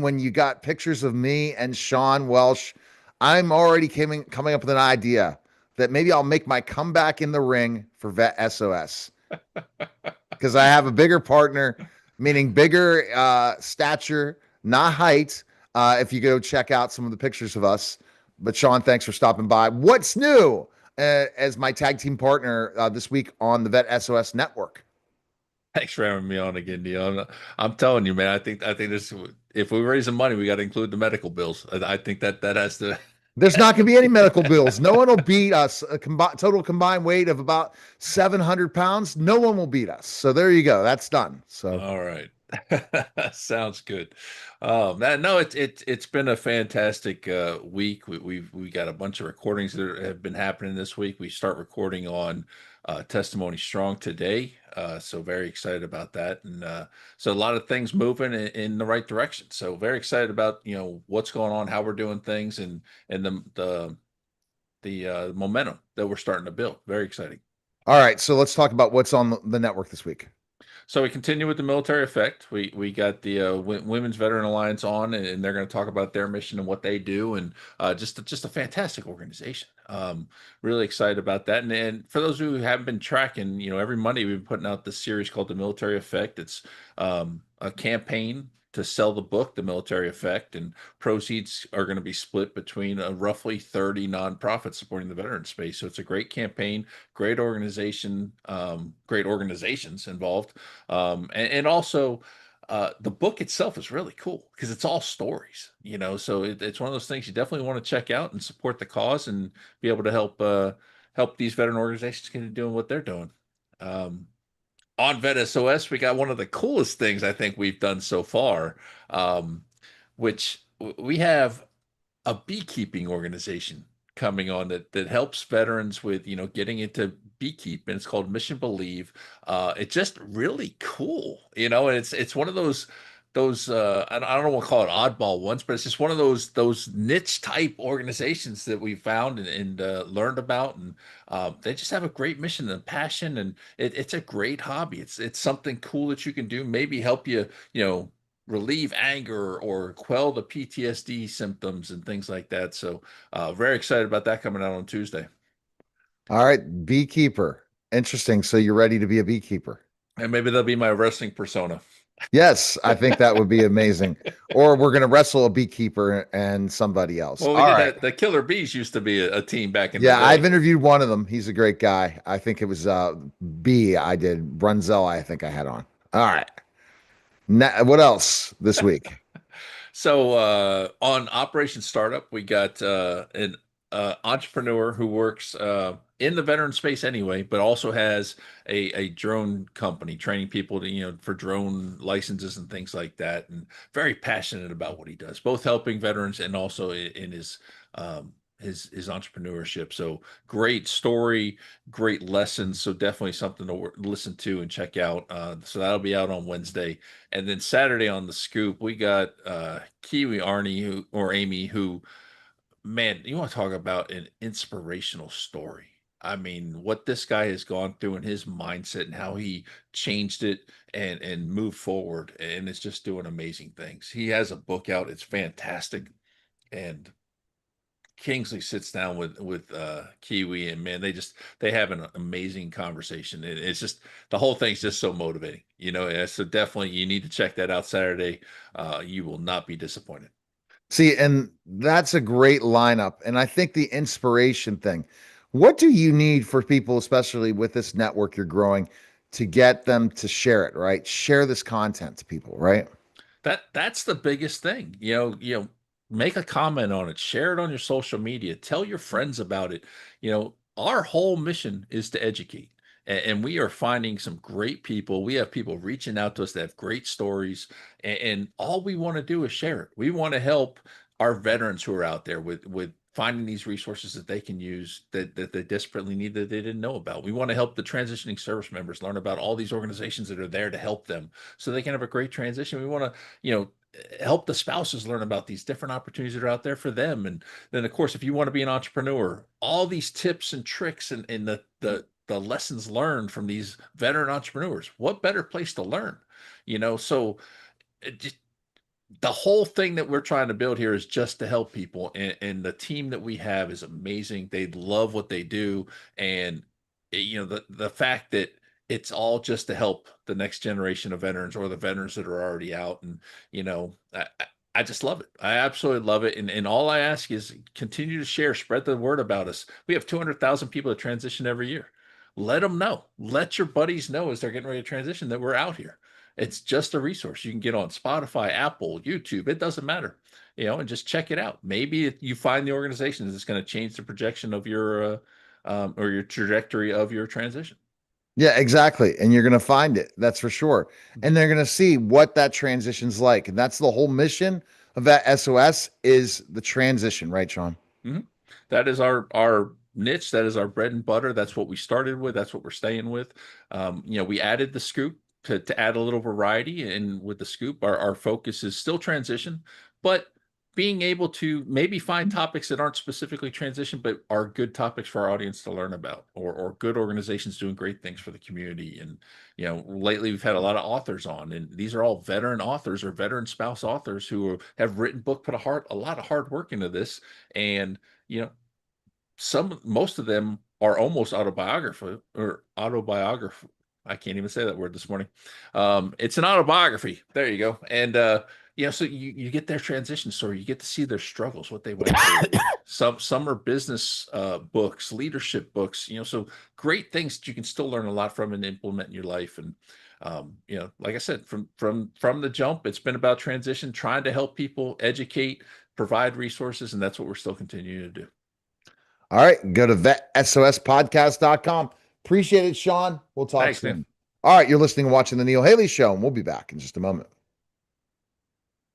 when you got pictures of me and Sean Welsh. I'm already coming up with an idea that maybe I'll make my comeback in the ring for Vet SOS because I have a bigger partner, meaning bigger stature, not height. If you go check out some of the pictures of us. But Sean, thanks for stopping by. What's new as my tag team partner this week on the Vet SOS Network? Thanks for having me on again, Neil. I'm telling you, man. I think this. If we raise the money, we got to include the medical bills. I think that has to. There's not going to be any medical bills. No one will beat us. A total combined weight of about 700 pounds. No one will beat us. So there you go. That's done. So, All right. Sounds good. No, it's been a fantastic week. We got a bunch of recordings that have been happening this week. We start recording on Testimony Strong today, so very excited about that, and so a lot of things moving in the right direction. So very excited about what's going on, how we're doing things, and the momentum that we're starting to build. Very exciting. all right. So let's talk about what's on the network this week. So we continue with the military effect. We got the Women's Veteran Alliance on, and they're going to talk about their mission and what they do, and just a fantastic organization. Really excited about that. And for those who haven't been tracking, every Monday we've been putting out this series called The Military Effect. It's a campaign to sell the book, The Military Effect, and proceeds are going to be split between roughly 30 nonprofits supporting the veteran space. So it's a great campaign, great organization, great organizations involved, and also the book itself is really cool because it's all stories, so it's one of those things you definitely want to check out and support the cause and be able to help these veteran organizations continue doing what they're doing. On Vet SOS, we got one of the coolest things I think we've done so far, which we have a beekeeping organization coming on that helps veterans with getting into beekeeping. It's called Mission Believe. It's just really cool, and it's one of those I don't want to call it oddball ones, but it's just one of those niche type organizations that we found and learned about, and they just have a great mission and passion, and it's a great hobby. It's something cool that you can do, maybe help you relieve anger or quell the PTSD symptoms and things like that. So very excited about that coming out on Tuesday. All right. Beekeeper. Interesting. So you're ready to be a beekeeper. And maybe that'll be my wrestling persona. Yes, I think that would be amazing. Or we're going to wrestle a beekeeper and somebody else. Well, we All did right. that. The Killer Bees used to be a team back in the Yeah, I've day. interviewed one of them. He's a great guy. I think it was B I did. Brunzel, I think I had on. All right. What else this week? So on Operation Startup, we got an entrepreneur who works in the veteran space anyway, but also has a drone company training people to for drone licenses and things like that, and very passionate about what he does, both helping veterans and also in um, his entrepreneurship. So great story, great lessons. So definitely something to listen to and check out. So that'll be out on Wednesday. And then Saturday on the Scoop, we got Kiwi Arnie or Amy, who, man, you want to talk about an inspirational story. I mean, what this guy has gone through and his mindset and how he changed it and moved forward, and it's just doing amazing things. He has a book out; it's fantastic. And Kingsley sits down with Kiwi, and man, they have an amazing conversation. It's just the whole thing's just so motivating, and so definitely you need to check that out Saturday. You will not be disappointed. See, and that's a great lineup. And I think the inspiration thing. What do you need for people, especially with this network you're growing, to get them to share it, right? Share this content to people, right? That's the biggest thing. Make a comment on it, share it on your social media, tell your friends about it. Our whole mission is to educate. And we are finding some great people. We have people reaching out to us that have great stories, and all we want to do is share it. We want to help our veterans who are out there with finding these resources that they can use that they desperately need that they didn't know about. We want to help the transitioning service members learn about all these organizations that are there to help them so they can have a great transition. We want to, help the spouses learn about these different opportunities that are out there for them. And then, of course, if you want to be an entrepreneur, all these tips and tricks and the lessons learned from these veteran entrepreneurs, what better place to learn? So just the whole thing that we're trying to build here is just to help people, and the team that we have is amazing. They love what they do, and the fact that it's all just to help the next generation of veterans or the veterans that are already out. And I just love it. I absolutely love it. And all I ask is continue to share, spread the word about us. We have 200,000 people that transition every year. Let them know. Let your buddies know as they're getting ready to transition that we're out here. It's just a resource you can get on Spotify, Apple, YouTube. It doesn't matter, and just check it out. Maybe you find the organization that's going to change the projection of your or your trajectory of your transition. Yeah, exactly. And you're going to find it. That's for sure. Mhm. And they're going to see what that transition's like. And that's the whole mission of that SOS is the transition, right, Sean? Mhm. That is our niche. That is our bread and butter. That's what we started with. That's what we're staying with. We added the scoop to add a little variety, and with the scoop, our focus is still transition, but being able to maybe find topics that aren't specifically transition, but are good topics for our audience to learn about, or good organizations doing great things for the community. And lately we've had a lot of authors on, and these are all veteran authors or veteran spouse authors who have written book, put a lot of hard work into this. And you know most of them are almost autobiography. I can't even say that word this morning. It's an autobiography. There you go. And so you get their transition story. You get to see their struggles, what they went through. Some are business books, leadership books. So great things that you can still learn a lot from and implement in your life. And like I said, from the jump, it's been about transition, trying to help people, educate, provide resources, and that's what we're still continuing to do. All right. Go to vetsospodcast.com. Appreciate it, Sean. We'll talk Thanks, man. soon. All right. You're listening and watching The Neil Haley Show, and we'll be back in just a moment.